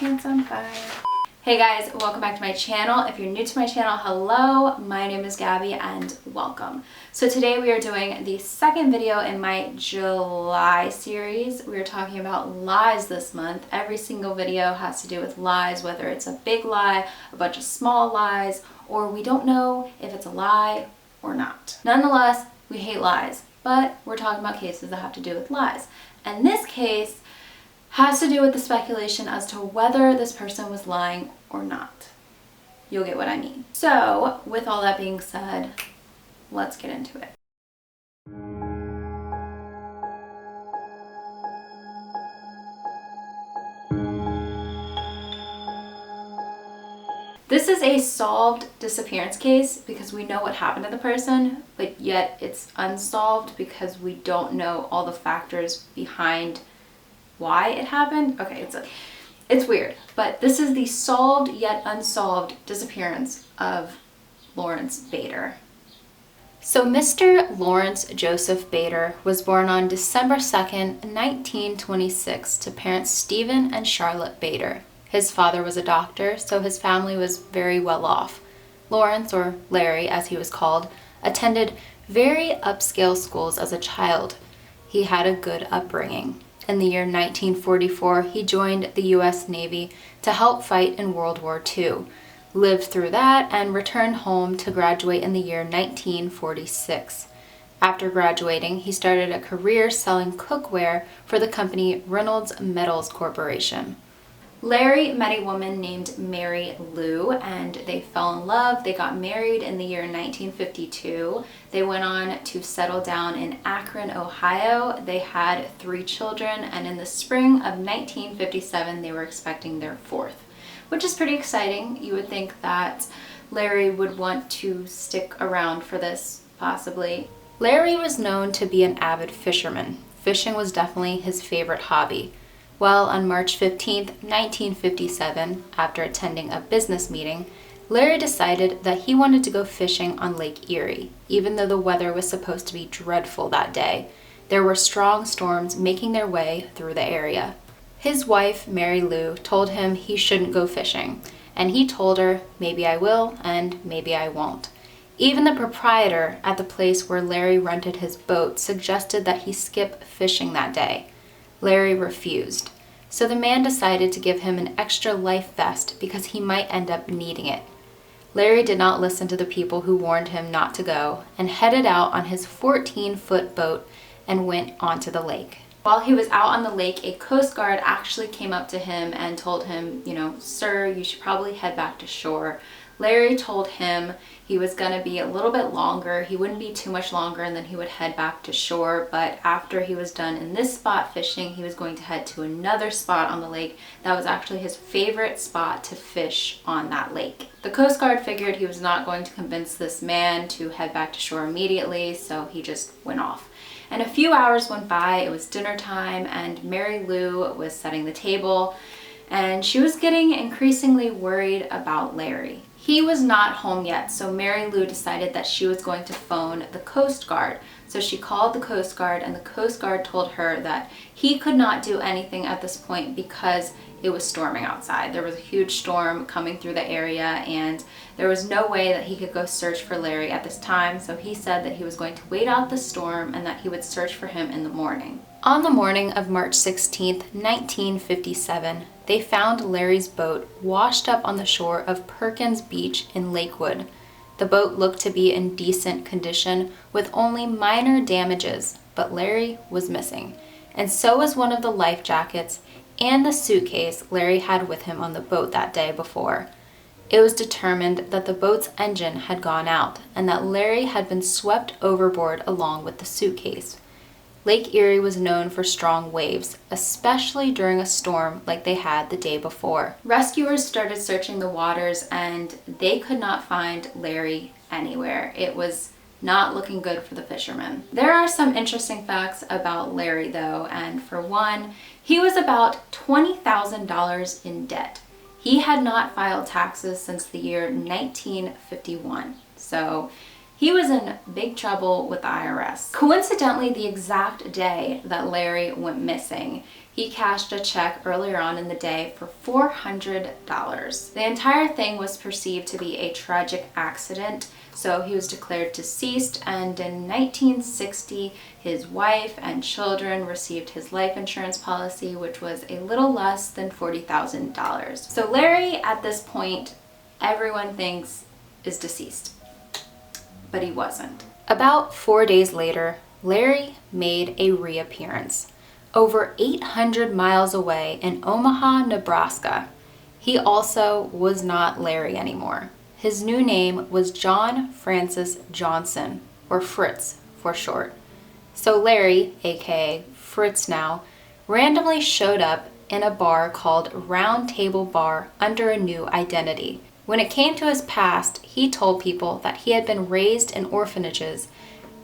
Pants on fire. Hey guys, welcome back to my channel. If you're new to my channel, hello, my name is Gabby and welcome. So today we are doing the second video in my July series. We are talking about lies this month. Every single video has to do with lies, whether it's a big lie, a bunch of small lies, or we don't know if it's a lie or not. Nonetheless, we hate lies, but we're talking about cases that have to do with lies. And this case has to do with the speculation as to whether this person was lying or not. You'll get what I mean. So, with all that being said, let's get into it. This is a solved disappearance case because we know what happened to the person, but yet it's unsolved because we don't know all the factors behind why it happened. Okay, it's weird, but this is the solved yet unsolved disappearance of Lawrence Bader. So Mr. Lawrence Joseph Bader was born on December 2nd, 1926 to parents Stephen and Charlotte Bader. His father was a doctor, so his family was very well off. Lawrence, or Larry as he was called, attended very upscale schools as a child. He had a good upbringing. In the year 1944, he joined the U.S. Navy to help fight in World War II, lived through that, and returned home to graduate in the year 1946. After graduating, he started a career selling cookware for the company Reynolds Metals Corporation. Larry met a woman named Mary Lou, and they fell in love. They got married in the year 1952. They went on to settle down in Akron, Ohio. They had 3 children, and in the spring of 1957, they were expecting their 4th, which is pretty exciting. You would think that Larry would want to stick around for this, possibly. Larry was known to be an avid fisherman. Fishing was definitely his favorite hobby. Well, on March 15, 1957, after attending a business meeting, Larry decided that he wanted to go fishing on Lake Erie, even though the weather was supposed to be dreadful that day. There were strong storms making their way through the area. His wife, Mary Lou, told him he shouldn't go fishing, and he told her, maybe I will and maybe I won't. Even the proprietor at the place where Larry rented his boat suggested that he skip fishing that day. Larry refused, so the man decided to give him an extra life vest because he might end up needing it. Larry did not listen to the people who warned him not to go and headed out on his 14-foot boat and went onto the lake. While he was out on the lake, a Coast Guard actually came up to him and told him, sir, you should probably head back to shore. Larry told him he was going to be a little bit longer. He wouldn't be too much longer and then he would head back to shore. But after he was done in this spot fishing, he was going to head to another spot on the lake that was actually his favorite spot to fish on that lake. The Coast Guard figured he was not going to convince this man to head back to shore immediately, so he just went off. And a few hours went by, it was dinner time, and Mary Lou was setting the table, and she was getting increasingly worried about Larry. He was not home yet, so Mary Lou decided that she was going to phone the Coast Guard. So she called the Coast Guard, and the Coast Guard told her that he could not do anything at this point because it was storming outside. There was a huge storm coming through the area, and there was no way that he could go search for Larry at this time, so he said that he was going to wait out the storm and that he would search for him in the morning. On the morning of March 16, 1957, they found Larry's boat washed up on the shore of Perkins Beach in Lakewood. The boat looked to be in decent condition with only minor damages, but Larry was missing, and so was one of the life jackets and the suitcase Larry had with him on the boat that day before. It was determined that the boat's engine had gone out and that Larry had been swept overboard along with the suitcase. Lake Erie was known for strong waves, especially during a storm like they had the day before. Rescuers started searching the waters and they could not find Larry anywhere. It was not looking good for the fishermen. There are some interesting facts about Larry though, and for one, he was about $20,000 in debt. He had not filed taxes since the year 1951, so He was in big trouble with the IRS. Coincidentally, the exact day that Larry went missing, he cashed a check earlier on in the day for $400. The entire thing was perceived to be a tragic accident, so he was declared deceased, and in 1960, his wife and children received his life insurance policy, which was a little less than $40,000. So Larry, at this point, everyone thinks is deceased, but he wasn't. About 4 days later, Larry made a reappearance over 800 miles away in Omaha, Nebraska. He also was not Larry anymore. His new name was John Francis Johnson, or Fritz for short. So Larry, aka Fritz now, randomly showed up in a bar called Round Table Bar under a new identity. When it came to his past, he told people that he had been raised in orphanages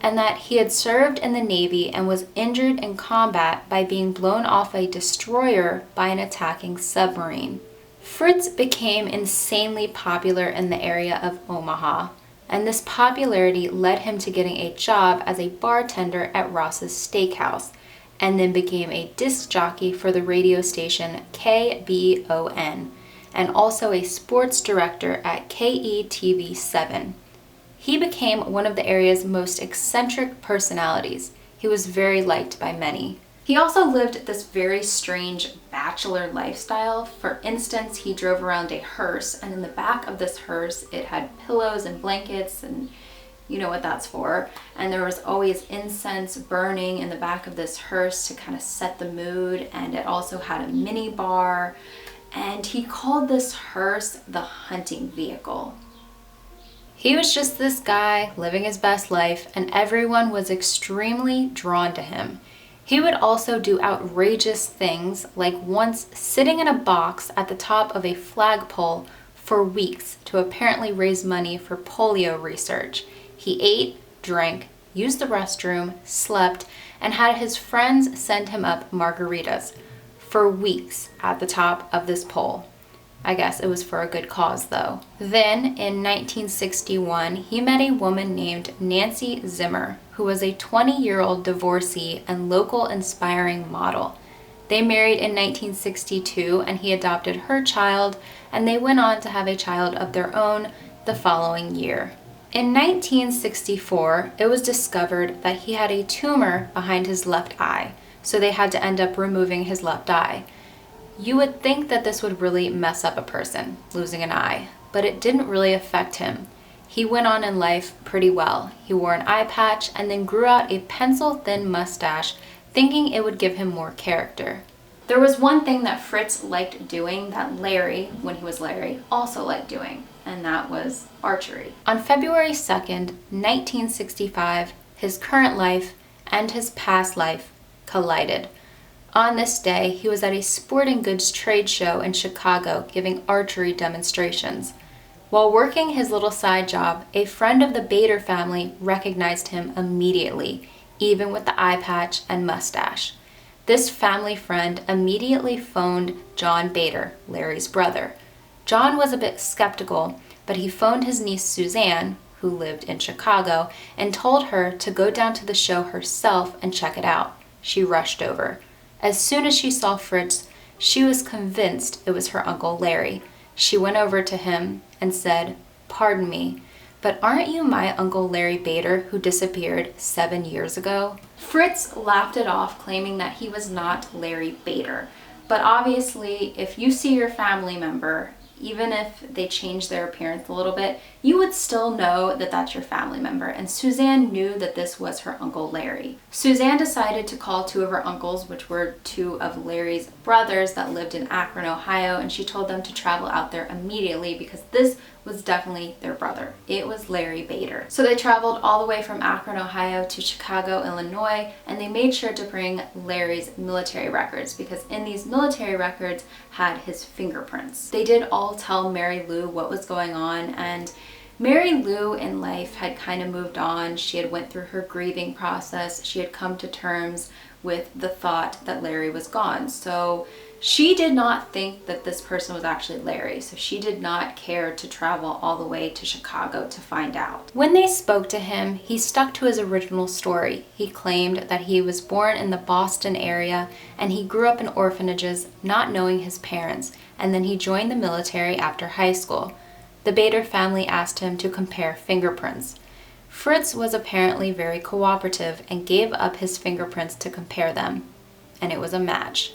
and that he had served in the Navy and was injured in combat by being blown off a destroyer by an attacking submarine. Fritz became insanely popular in the area of Omaha, and this popularity led him to getting a job as a bartender at Ross's Steakhouse, and then became a disc jockey for the radio station KBON, and also a sports director at KETV7. He became one of the area's most eccentric personalities. He was very liked by many. He also lived this very strange bachelor lifestyle. For instance, he drove around a hearse, and in the back of this hearse, it had pillows and blankets, and you know what that's for. And there was always incense burning in the back of this hearse to kind of set the mood, and it also had a mini bar. And he called this hearse the hunting vehicle. He was just this guy living his best life, and everyone was extremely drawn to him. He would also do outrageous things, like once sitting in a box at the top of a flagpole for weeks to apparently raise money for polio research. He ate, drank, used the restroom, slept, and had his friends send him up margaritas for weeks at the top of this pole. I guess it was for a good cause though. Then in 1961, he met a woman named Nancy Zimmer, who was a 20-year-old divorcee and local inspiring model. They married in 1962, and he adopted her child, and they went on to have a child of their own the following year. In 1964, it was discovered that he had a tumor behind his left eye, so they had to end up removing his left eye. You would think that this would really mess up a person, losing an eye, but it didn't really affect him. He went on in life pretty well. He wore an eye patch and then grew out a pencil-thin mustache, thinking it would give him more character. There was one thing that Fritz liked doing that Larry, when he was Larry, also liked doing, and that was archery. On February 2nd, 1965, his current life and his past life collided. On this day, he was at a sporting goods trade show in Chicago giving archery demonstrations. While working his little side job, a friend of the BADER family recognized him immediately, even with the eye patch and mustache. This family friend immediately phoned John BADER, Larry's brother. John was a bit skeptical, but he phoned his niece Suzanne, who lived in Chicago, and told her to go down to the show herself and check it out. She rushed over. As soon as she saw Fritz, she was convinced it was her Uncle Larry. She went over to him and said, "Pardon me, but aren't you my Uncle Larry BADER who disappeared 7 years ago?" Fritz laughed it off, claiming that he was not Larry BADER. But obviously, if you see your family member, even if they change their appearance a little bit, you would still know that that's your family member. And Suzanne knew that this was her Uncle Larry. Suzanne decided to call two of her uncles, which were two of Larry's brothers that lived in Akron, Ohio, and she told them to travel out there immediately because this was definitely their brother. It was Larry BADER. So they traveled all the way from Akron, Ohio to Chicago, Illinois, and they made sure to bring Larry's military records because in these military records had his fingerprints. They did all tell Mary Lou what was going on, and Mary Lou in life had kind of moved on. She had went through her grieving process. She had come to terms with the thought that Larry was gone. So She did not think that this person was actually Larry, so she did not care to travel all the way to Chicago to find out. When they spoke to him, he stuck to his original story. He claimed that he was born in the Boston area and he grew up in orphanages, not knowing his parents, and then he joined the military after high school. The BADER family asked him to compare fingerprints. Fritz was apparently very cooperative and gave up his fingerprints to compare them, and it was a match.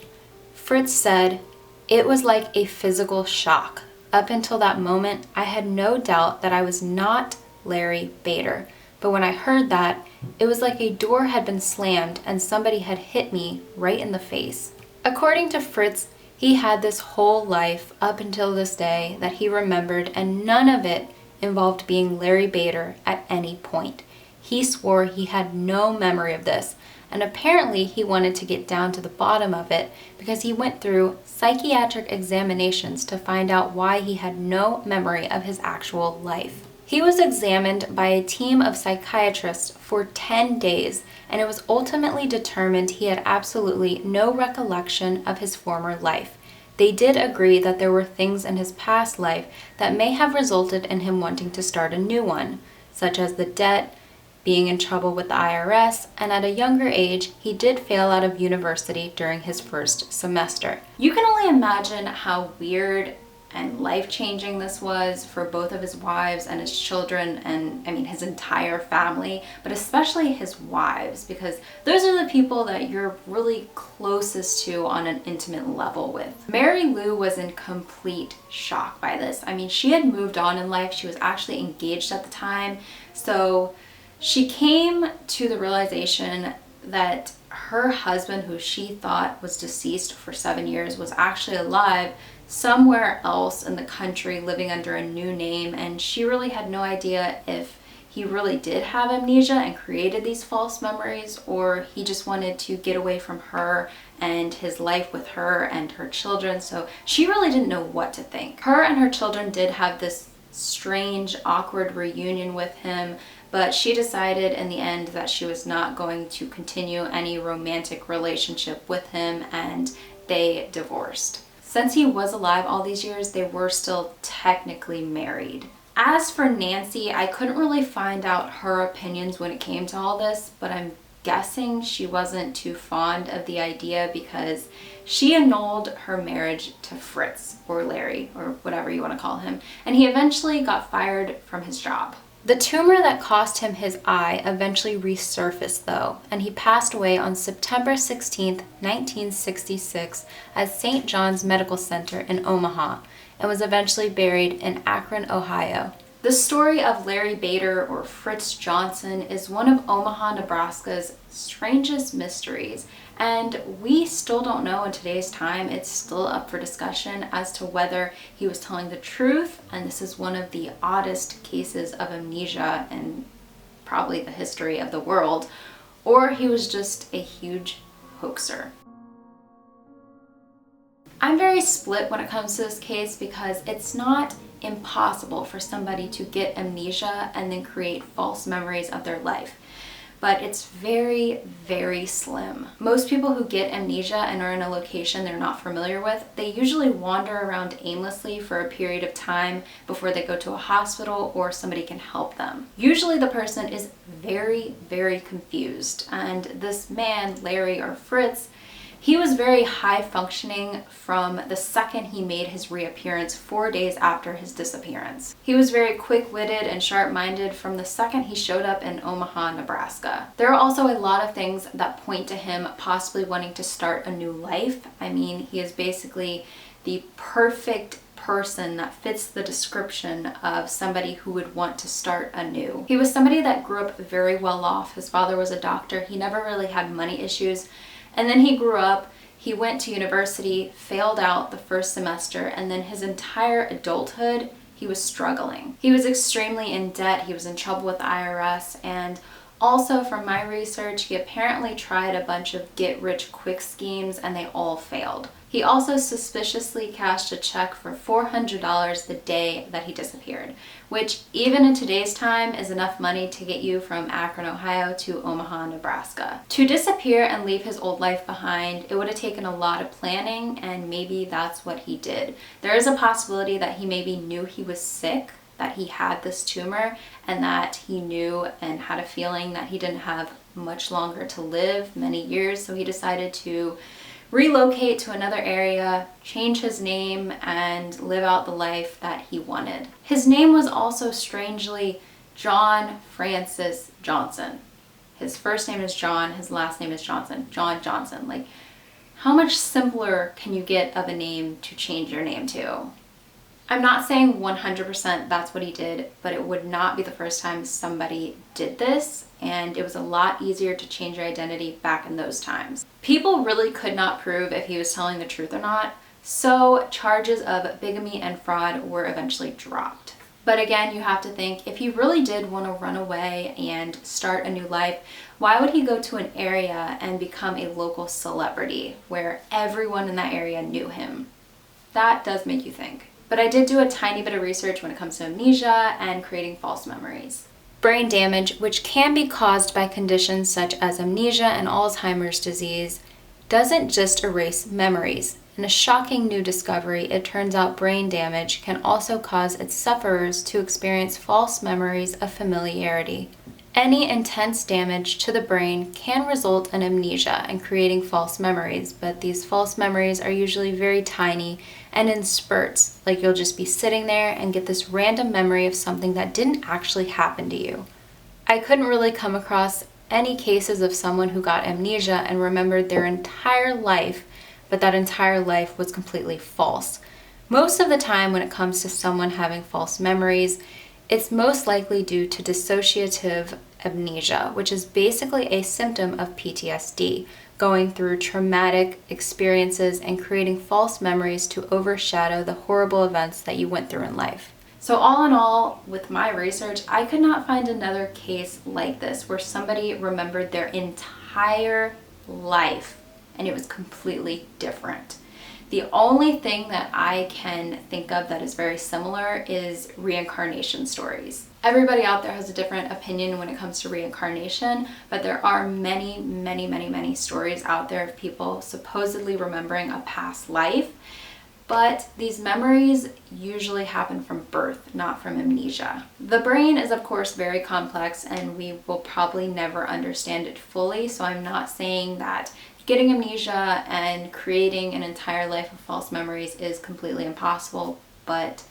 Fritz said, "It was like a physical shock. Up until that moment, I had no doubt that I was not Larry BADER. But when I heard that, it was like a door had been slammed and somebody had hit me right in the face." According to Fritz, he had this whole life up until this day that he remembered, and none of it involved being Larry BADER at any point. He swore he had no memory of this, and apparently he wanted to get down to the bottom of it because he went through psychiatric examinations to find out why he had no memory of his actual life. He was examined by a team of psychiatrists for 10 days, and it was ultimately determined he had absolutely no recollection of his former life. They did agree that there were things in his past life that may have resulted in him wanting to start a new one, such as the debt, being in trouble with the IRS, and at a younger age, he did fail out of university during his first semester. You can only imagine how weird and life-changing this was for both of his wives and his children, and his entire family, but especially his wives, because those are the people that you're really closest to on an intimate level with. Mary Lou was in complete shock by this. She had moved on in life. She was actually engaged at the time, so she came to the realization that her husband, who she thought was deceased for 7 years, was actually alive somewhere else in the country living under a new name, and she really had no idea if he really did have amnesia and created these false memories, or he just wanted to get away from her and his life with her and her children. So she really didn't know what to think. Her and her children did have this strange, awkward reunion with him, but she decided in the end that she was not going to continue any romantic relationship with him, and they divorced. Since he was alive all these years, they were still technically married. As for Nancy, I couldn't really find out her opinions when it came to all this, but I'm guessing she wasn't too fond of the idea because she annulled her marriage to Fritz, or Larry, or whatever you want to call him, and he eventually got fired from his job. The tumor that cost him his eye eventually resurfaced though, and he passed away on September 16, 1966 at St. John's Medical Center in Omaha, and was eventually buried in Akron, Ohio. The story of Larry BADER, or Fritz Johnson, is one of Omaha, Nebraska's strangest mysteries, and we still don't know in today's time. It's still up for discussion as to whether he was telling the truth, and this is one of the oddest cases of amnesia in probably the history of the world, or he was just a huge hoaxer. I'm very split when it comes to this case because it's not impossible for somebody to get amnesia and then create false memories of their life, but it's very, very slim. Most people who get amnesia and are in a location they're not familiar with, they usually wander around aimlessly for a period of time before they go to a hospital or somebody can help them. Usually the person is very, very confused, and this man, Larry or Fritz, he was very high functioning from the second he made his reappearance 4 days after his disappearance. He was very quick-witted and sharp-minded from the second he showed up in Omaha, Nebraska. There are also a lot of things that point to him possibly wanting to start a new life. He is basically the perfect person that fits the description of somebody who would want to start anew. He was somebody that grew up very well off. His father was a doctor. He never really had money issues. And then he grew up, he went to university, failed out the first semester, and then his entire adulthood, he was struggling. He was extremely in debt, he was in trouble with the IRS, and Also, from my research, he apparently tried a bunch of get-rich-quick schemes and they all failed. He also suspiciously cashed a check for $400 the day that he disappeared, which even in today's time is enough money to get you from Akron, Ohio to Omaha, Nebraska. To disappear and leave his old life behind, it would have taken a lot of planning, and maybe that's what he did. There is a possibility that he maybe knew he was sick, that he had this tumor, and that he knew and had a feeling that he didn't have much longer to live, many years, so he decided to relocate to another area, change his name, and live out the life that he wanted. His name was also strangely John Francis Johnson. His first name is John, his last name is Johnson. John Johnson. Like, how much simpler can you get of a name to change your name to? I'm not saying 100% that's what he did, but it would not be the first time somebody did this, and it was a lot easier to change your identity back in those times. People really could not prove if he was telling the truth or not, so charges of bigamy and fraud were eventually dropped. But again, you have to think, if he really did want to run away and start a new life, why would he go to an area and become a local celebrity where everyone in that area knew him? That does make you think. But I did do a tiny bit of research when it comes to amnesia and creating false memories. Brain damage, which can be caused by conditions such as amnesia and Alzheimer's disease, doesn't just erase memories. In a shocking new discovery, it turns out brain damage can also cause its sufferers to experience false memories of familiarity. Any intense damage to the brain can result in amnesia and creating false memories, but these false memories are usually very tiny and in spurts, like you'll just be sitting there and get this random memory of something that didn't actually happen to you. I couldn't really come across any cases of someone who got amnesia and remembered their entire life, but that entire life was completely false. Most of the time when it comes to someone having false memories, it's most likely due to dissociative amnesia, which is basically a symptom of PTSD, going through traumatic experiences and creating false memories to overshadow the horrible events that you went through in life. So all in all, with my research, I could not find another case like this where somebody remembered their entire life and it was completely different. The only thing that I can think of that is very similar is reincarnation stories. Everybody out there has a different opinion when it comes to reincarnation, but there are many stories out there of people supposedly remembering a past life. But these memories usually happen from birth, not from amnesia. The brain is, of course, very complex and we will probably never understand it fully, so I'm not saying that getting amnesia and creating an entire life of false memories is completely impossible, but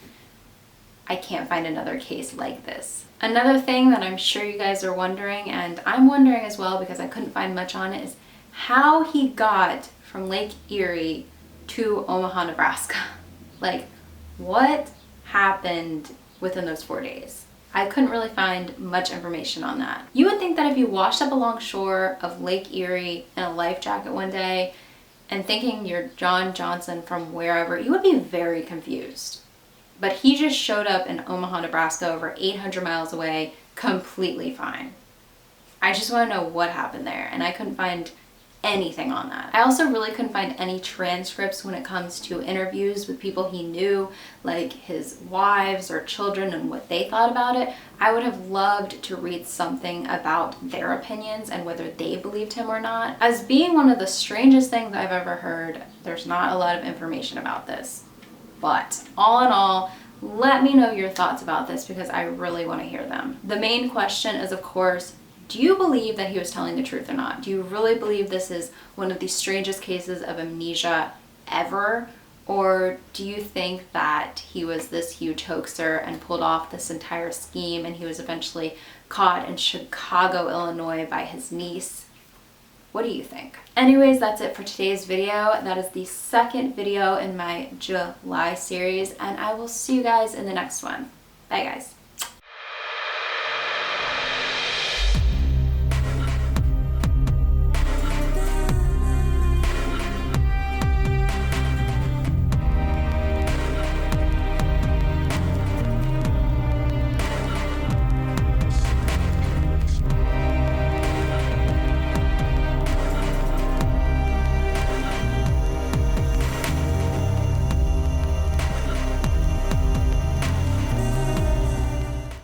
I can't find another case like this. Another thing that I'm sure you guys are wondering, and I'm wondering as well because I couldn't find much on it, is how he got from Lake Erie to Omaha, Nebraska. Like, what happened within those 4 days? I couldn't really find much information on that. You would think that if you washed up along shore of Lake Erie in a life jacket one day and thinking you're John Johnson from wherever, you would be very confused. But he just showed up in Omaha, Nebraska, over 800 miles away, completely fine. I just want to know what happened there, and I couldn't find anything on that. I also really couldn't find any transcripts when it comes to interviews with people he knew, like his wives or children and what they thought about it. I would have loved to read something about their opinions and whether they believed him or not. As being one of the strangest things I've ever heard, there's not a lot of information about this. But all in all, let me know your thoughts about this because I really want to hear them. The main question is, of course, do you believe that he was telling the truth or not? Do you really believe this is one of the strangest cases of amnesia ever? Or do you think that he was this huge hoaxer and pulled off this entire scheme and he was eventually caught in Chicago, Illinois by his niece? What do you think? Anyways, that's it for today's video. That is the second video in my July series, and I will see you guys in the next one. Bye guys.